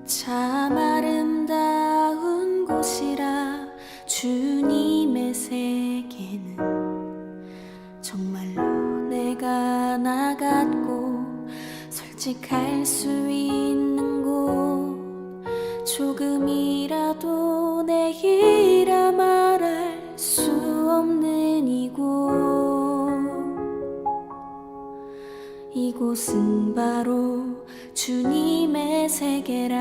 참 아름다운 곳이라 주님의 세계는 정말로 내가 나갔고 솔직할 수 있는 곳 조금이라도 내일아 말할 수 없는 이곳은 바로 주님의 세계라.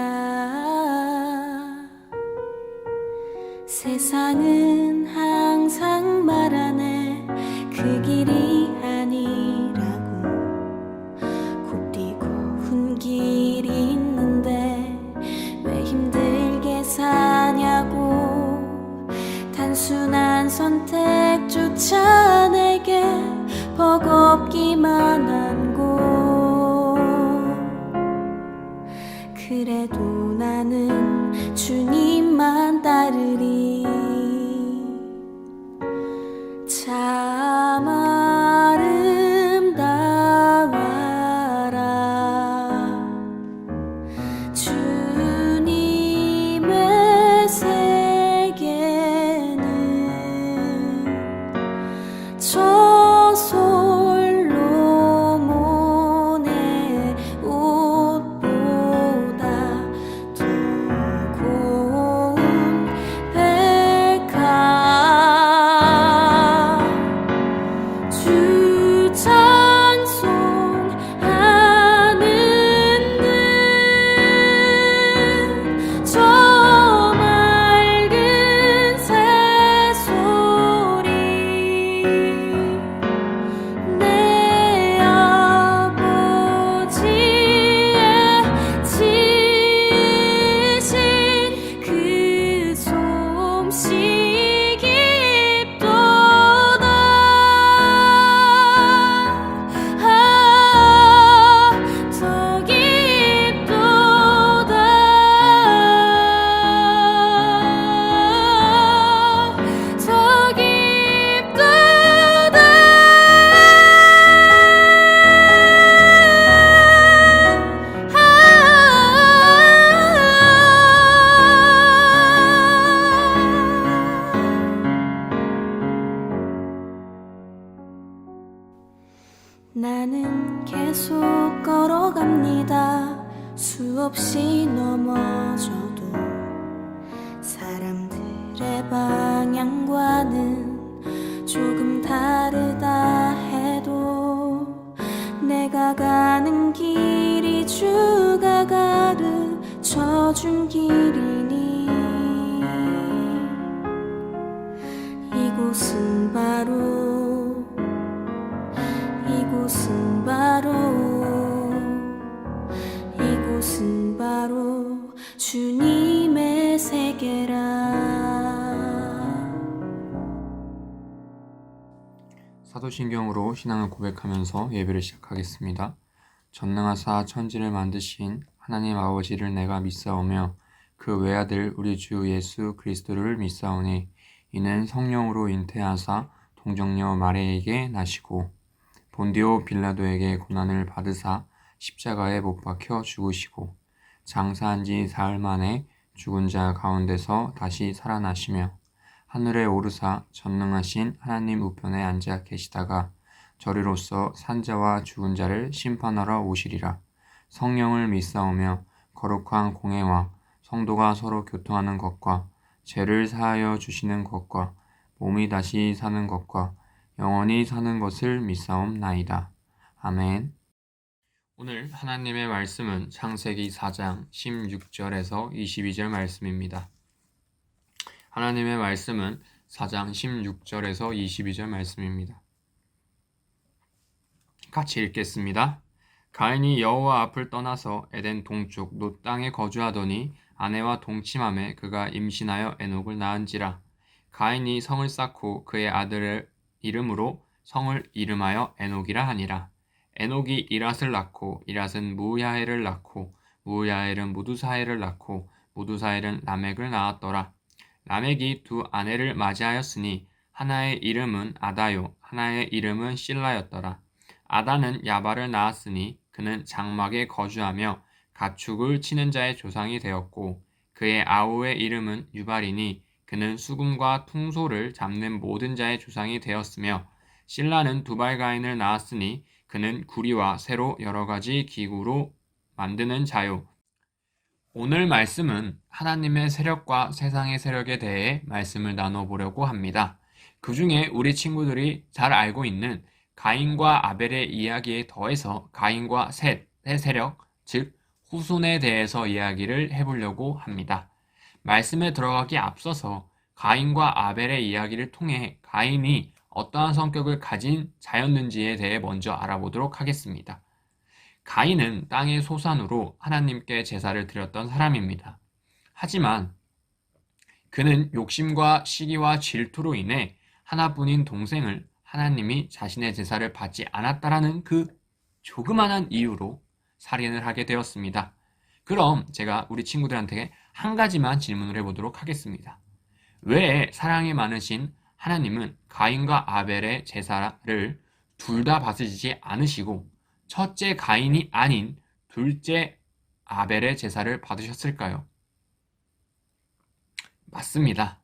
세상은 항상 말하네 그 길이 아니라고. 굽디고 훈 길이 있는데 왜 힘들게 사냐고. 단순한 선택조차 내게 버겁기만 한 곳. 그래도 나는 주님만 따르리. 참 아름다워라 주님의 세계는 저 솔로몬의 옷보다 더 고운 백화. 주 찬송하는 듯 저 맑은 새소리 내 아버지의 지으신 그 솜씨 깊도다. 더 깊도다. 더 깊도다. 나는 계속 걸어갑니다. 수없이 넘어져도 사람들의 방향과는 조금 다르다 해도 내가 가는 길이 주가 가르쳐준 길이니 이곳은 바로 주님의 세계라. 사도신경으로 신앙을 고백하면서 예배를 시작하겠습니다. 전능하사 천지를 만드신 하나님 아버지를 내가 믿사오며 그 외아들 우리 주 예수 그리스도를 믿사오니 이는 성령으로 잉태하사 동정녀 마리아에게 나시고 본디오 빌라도에게 고난을 받으사 십자가에 못 박혀 죽으시고 장사한 지 사흘 만에 죽은 자 가운데서 다시 살아나시며 하늘에 오르사 전능하신 하나님 우편에 앉아 계시다가 저리로서 산자와 죽은 자를 심판하러 오시리라. 성령을 믿사오며 거룩한 공회와 성도가 서로 교통하는 것과 죄를 사하여 주시는 것과 몸이 다시 사는 것과 영원히 사는 것을 믿사옵나이다. 아멘. 오늘 하나님의 말씀은 창세기 4장 16절에서 22절 말씀입니다. 하나님의 말씀은 4장 16절에서 22절 말씀입니다. 같이 읽겠습니다. 가인이 여호와 앞을 떠나서 에덴 동쪽 놋 땅에 거주하더니 아내와 동침함에 그가 임신하여 에녹을 낳은지라. 가인이 성을 쌓고 그의 아들을 이름으로 성을 이름하여 에녹이라 하니라. 에녹이 이랏을 낳고 이랏은 무야헬을 낳고 무야헬은 무두사헬을 낳고 무두사헬은 라멕을 낳았더라. 라멕이 두 아내를 맞이하였으니 하나의 이름은 아다요 하나의 이름은 실라였더라. 아다는 야발을 낳았으니 그는 장막에 거주하며 가축을 치는 자의 조상이 되었고 그의 아우의 이름은 유발이니 그는 수금과 퉁소를 잡는 모든 자의 조상이 되었으며 실라는 두발 가인을 낳았으니 그는 구리와 새로 여러 가지 기구로 만드는 자요. 오늘 말씀은 하나님의 세력과 세상의 세력에 대해 말씀을 나눠보려고 합니다. 그 중에 우리 친구들이 잘 알고 있는 가인과 아벨의 이야기에 더해서 가인과 셋의 세력, 즉 후손에 대해서 이야기를 해보려고 합니다. 말씀에 들어가기 앞서서 가인과 아벨의 이야기를 통해 가인이 어떠한 성격을 가진 자였는지에 대해 먼저 알아보도록 하겠습니다. 가인은 땅의 소산으로 하나님께 제사를 드렸던 사람입니다. 하지만 그는 욕심과 시기와 질투로 인해 하나뿐인 동생을 하나님이 자신의 제사를 받지 않았다라는 그 조그만한 이유로 살인을 하게 되었습니다. 그럼 제가 우리 친구들한테 한 가지만 질문을 해보도록 하겠습니다. 왜 사랑이 많으신 하나님은 가인과 아벨의 제사를 둘 다 받으시지 않으시고 첫째 가인이 아닌 둘째 아벨의 제사를 받으셨을까요? 맞습니다.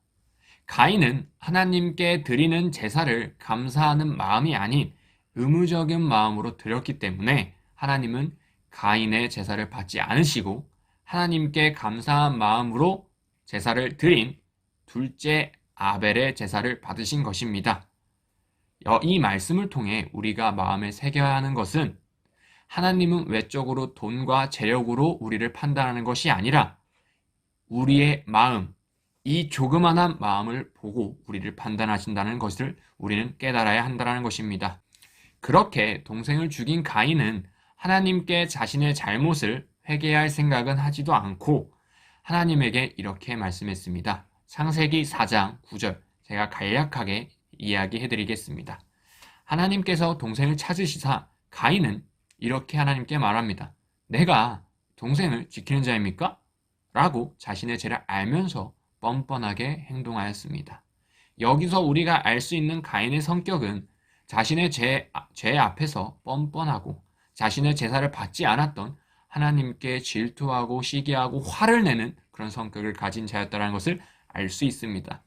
가인은 하나님께 드리는 제사를 감사하는 마음이 아닌 의무적인 마음으로 드렸기 때문에 하나님은 가인의 제사를 받지 않으시고 하나님께 감사한 마음으로 제사를 드린 둘째 아벨의 제사를 받으신 것입니다. 이 말씀을 통해 우리가 마음에 새겨야 하는 것은 하나님은 외적으로 돈과 재력으로 우리를 판단하는 것이 아니라 우리의 마음, 이 조그만한 마음을 보고 우리를 판단하신다는 것을 우리는 깨달아야 한다는 것입니다. 그렇게 동생을 죽인 가인은 하나님께 자신의 잘못을 회개할 생각은 하지도 않고 하나님에게 이렇게 말씀했습니다. 창세기 4장 9절 제가 간략하게 이야기해 드리겠습니다. 하나님께서 동생을 찾으시사 가인은 이렇게 하나님께 말합니다. 내가 동생을 지키는 자입니까? 라고 자신의 죄를 알면서 뻔뻔하게 행동하였습니다. 여기서 우리가 알 수 있는 가인의 성격은 자신의 죄 앞에서 뻔뻔하고 자신의 제사를 받지 않았던 하나님께 질투하고 시기하고 화를 내는 그런 성격을 가진 자였다는 것을 알 수 있습니다.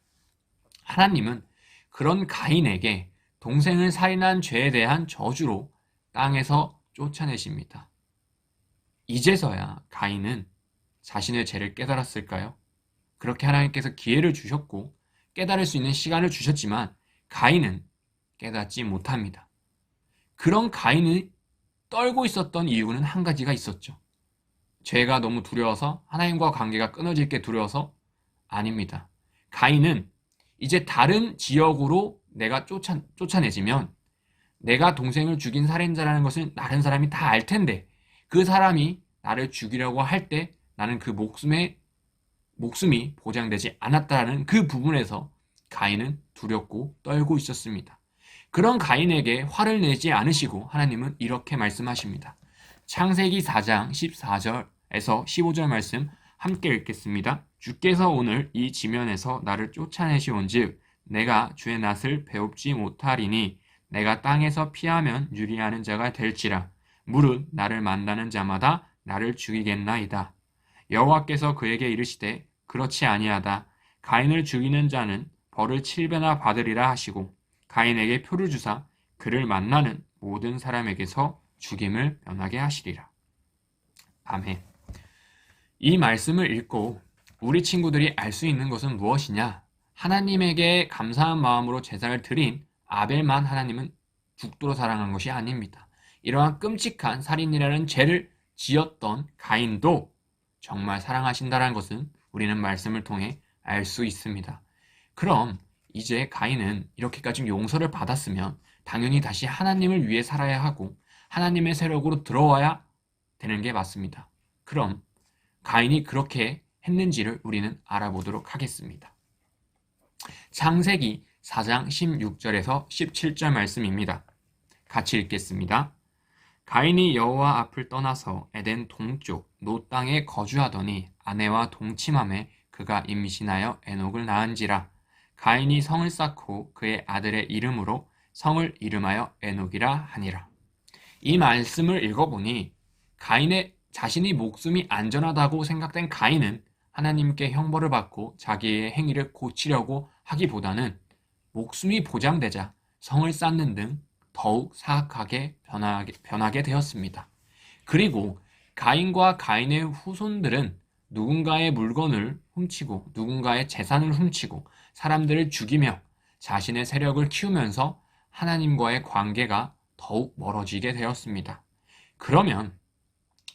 하나님은 그런 가인에게 동생을 살인한 죄에 대한 저주로 땅에서 쫓아내십니다. 이제서야 가인은 자신의 죄를 깨달았을까요? 그렇게 하나님께서 기회를 주셨고 깨달을 수 있는 시간을 주셨지만 가인은 깨닫지 못합니다. 그런 가인이 떨고 있었던 이유는 한 가지가 있었죠. 죄가 너무 두려워서 하나님과 관계가 끊어질 게 두려워서 아닙니다. 가인은 이제 다른 지역으로 내가 쫓아내지면 내가 동생을 죽인 살인자라는 것을 다른 사람이 다 알 텐데 그 사람이 나를 죽이려고 할 때 나는 그 목숨이 보장되지 않았다는 그 부분에서 가인은 두렵고 떨고 있었습니다. 그런 가인에게 화를 내지 않으시고 하나님은 이렇게 말씀하십니다. 창세기 4장 14절에서 15절 말씀 함께 읽겠습니다. 주께서 오늘 이 지면에서 나를 쫓아내시온즉 내가 주의 낯을 배웁지 못하리니 내가 땅에서 피하면 유리하는 자가 될지라 무릇 나를 만나는 자마다 나를 죽이겠나이다. 여호와께서 그에게 이르시되 그렇지 아니하다. 가인을 죽이는 자는 벌을 7배나 받으리라 하시고 가인에게 표를 주사 그를 만나는 모든 사람에게서 죽임을 면하게 하시리라. 아멘. 이 말씀을 읽고 우리 친구들이 알 수 있는 것은 무엇이냐? 하나님에게 감사한 마음으로 제사를 드린 아벨만 하나님은 죽도록 사랑한 것이 아닙니다. 이러한 끔찍한 살인이라는 죄를 지었던 가인도 정말 사랑하신다는 것은 우리는 말씀을 통해 알 수 있습니다. 그럼 이제 가인은 이렇게까지 용서를 받았으면 당연히 다시 하나님을 위해 살아야 하고 하나님의 세력으로 들어와야 되는 게 맞습니다. 그럼 가인이 그렇게 했는지를 우리는 알아보도록 하겠습니다. 창세기 4장 16절에서 17절 말씀입니다. 같이 읽겠습니다. 가인이 여호와 앞을 떠나서 에덴 동쪽 노 땅에 거주하더니 아내와 동침함에 그가 임신하여 에녹을 낳은지라. 가인이 성을 쌓고 그의 아들의 이름으로 성을 이름하여 에녹이라 하니라. 이 말씀을 읽어보니 가인의 자신이 목숨이 안전하다고 생각된 가인은 하나님께 형벌을 받고 자기의 행위를 고치려고 하기보다는 목숨이 보장되자 성을 쌓는 등 더욱 사악하게 변하게 되었습니다. 그리고 가인과 가인의 후손들은 누군가의 물건을 훔치고 누군가의 재산을 훔치고 사람들을 죽이며 자신의 세력을 키우면서 하나님과의 관계가 더욱 멀어지게 되었습니다. 그러면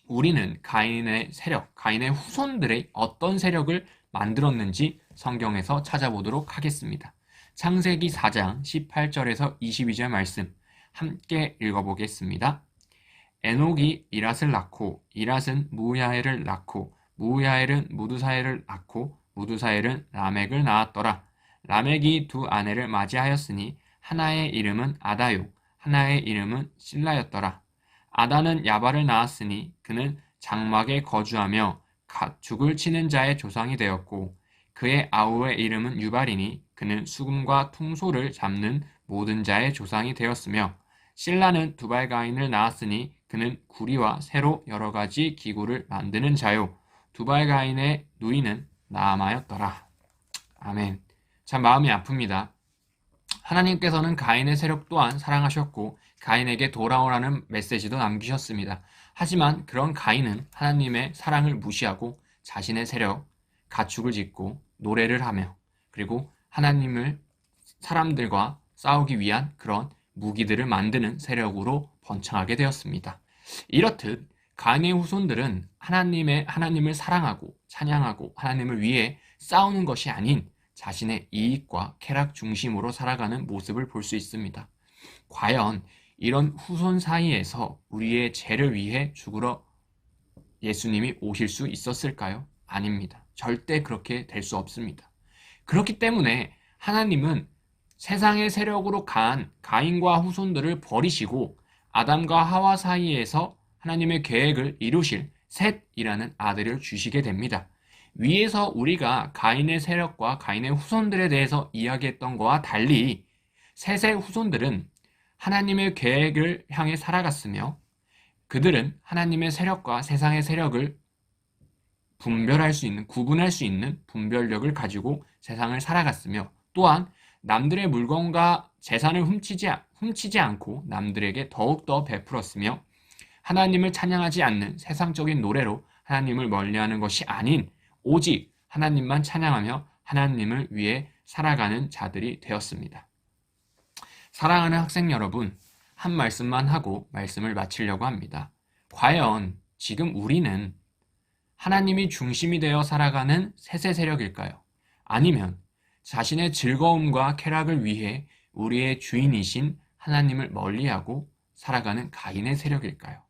우리는 가인의 세력, 가인의 후손들의 어떤 세력을 만들었는지 성경에서 찾아보도록 하겠습니다. 창세기 4장 18절에서 22절 말씀 함께 읽어보겠습니다. 에녹이 이랏을 낳고 이랏은 무야엘을 낳고 무야엘은 무두사엘을 낳고 무두사엘은 라멕을 낳았더라. 라멕이 두 아내를 맞이하였으니 하나의 이름은 아다요 하나의 이름은 실라였더라. 아다는 야발을 낳았으니 그는 장막에 거주하며 가축을 치는 자의 조상이 되었고 그의 아우의 이름은 유발이니 그는 수금과 퉁소를 잡는 모든 자의 조상이 되었으며 실라는 두발가인을 낳았으니 그는 구리와 새로 여러 가지 기구를 만드는 자요 두발가인의 누이는 나아마였더라. 아멘. 참 마음이 아픕니다. 하나님께서는 가인의 세력 또한 사랑하셨고 가인에게 돌아오라는 메시지도 남기셨습니다. 하지만 그런 가인은 하나님의 사랑을 무시하고 자신의 세력, 가축을 짓고 노래를 하며 그리고 하나님을 사람들과 싸우기 위한 그런 무기들을 만드는 세력으로 번창하게 되었습니다. 이렇듯 가인의 후손들은 하나님을 사랑하고 찬양하고 하나님을 위해 싸우는 것이 아닌 자신의 이익과 쾌락 중심으로 살아가는 모습을 볼 수 있습니다. 과연 이런 후손 사이에서 우리의 죄를 위해 죽으러 예수님이 오실 수 있었을까요? 아닙니다. 절대 그렇게 될 수 없습니다. 그렇기 때문에 하나님은 세상의 세력으로 강한 가인과 후손들을 버리시고 아담과 하와 사이에서 하나님의 계획을 이루실 셋이라는 아들을 주시게 됩니다. 위에서 우리가 가인의 세력과 가인의 후손들에 대해서 이야기했던 것과 달리 셋의 후손들은 하나님의 계획을 향해 살아갔으며 그들은 하나님의 세력과 세상의 세력을 구분할 수 있는 분별력을 가지고 세상을 살아갔으며 또한 남들의 물건과 재산을 훔치지 않고 남들에게 더욱더 베풀었으며 하나님을 찬양하지 않는 세상적인 노래로 하나님을 멀리하는 것이 아닌 오직 하나님만 찬양하며 하나님을 위해 살아가는 자들이 되었습니다. 사랑하는 학생 여러분, 한 말씀만 하고 말씀을 마치려고 합니다. 과연 지금 우리는 하나님이 중심이 되어 살아가는 셋의 세력일까요? 아니면 자신의 즐거움과 쾌락을 위해 우리의 주인이신 하나님을 멀리하고 살아가는 가인의 세력일까요?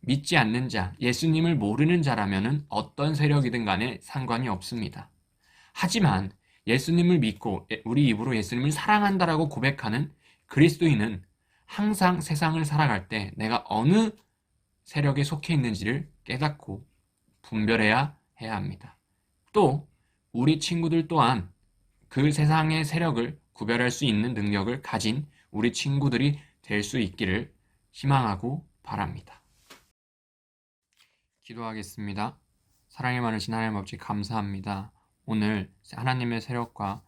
믿지 않는 자, 예수님을 모르는 자라면 어떤 세력이든 간에 상관이 없습니다. 하지만 예수님을 믿고 우리 입으로 예수님을 사랑한다라고 고백하는 그리스도인은 항상 세상을 살아갈 때 내가 어느 세력에 속해 있는지를 깨닫고 분별해야 해야 합니다. 또 우리 친구들 또한 그 세상의 세력을 구별할 수 있는 능력을 가진 우리 친구들이 될 수 있기를 희망하고 바랍니다. 기도하겠습니다. 사랑이 많으신 하나님 아버지 감사합니다. 오늘 하나님의 세력과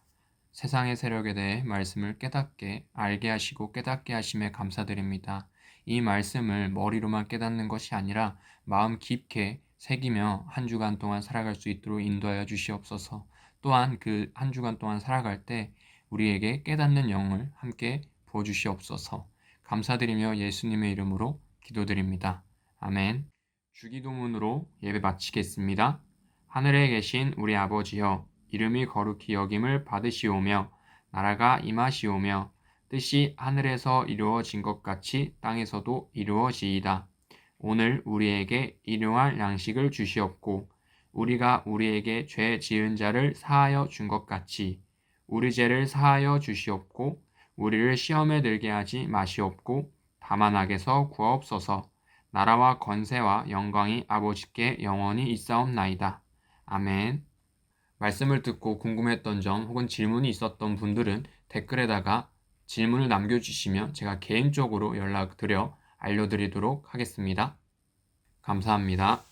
세상의 세력에 대해 말씀을 깨닫게 알게 하시고 깨닫게 하심에 감사드립니다. 이 말씀을 머리로만 깨닫는 것이 아니라 마음 깊게 새기며 한 주간 동안 살아갈 수 있도록 인도하여 주시옵소서. 또한 그 한 주간 동안 살아갈 때 우리에게 깨닫는 영을 함께 부어주시옵소서. 감사드리며 예수님의 이름으로 기도드립니다. 아멘. 주기도문으로 예배 마치겠습니다. 하늘에 계신 우리 아버지여, 이름이 거룩히 여김을 받으시오며 나라가 임하시오며 뜻이 하늘에서 이루어진 것 같이 땅에서도 이루어지이다. 오늘 우리에게 일용할 양식을 주시옵고 우리가 우리에게 죄 지은 자를 사하여 준 것 같이 우리 죄를 사하여 주시옵고 우리를 시험에 들게 하지 마시옵고 다만 악에서 구하옵소서. 나라와 권세와 영광이 아버지께 영원히 있사옵나이다. 아멘. 말씀을 듣고 궁금했던 점 혹은 질문이 있었던 분들은 댓글에다가 질문을 남겨주시면 제가 개인적으로 연락드려 알려드리도록 하겠습니다. 감사합니다.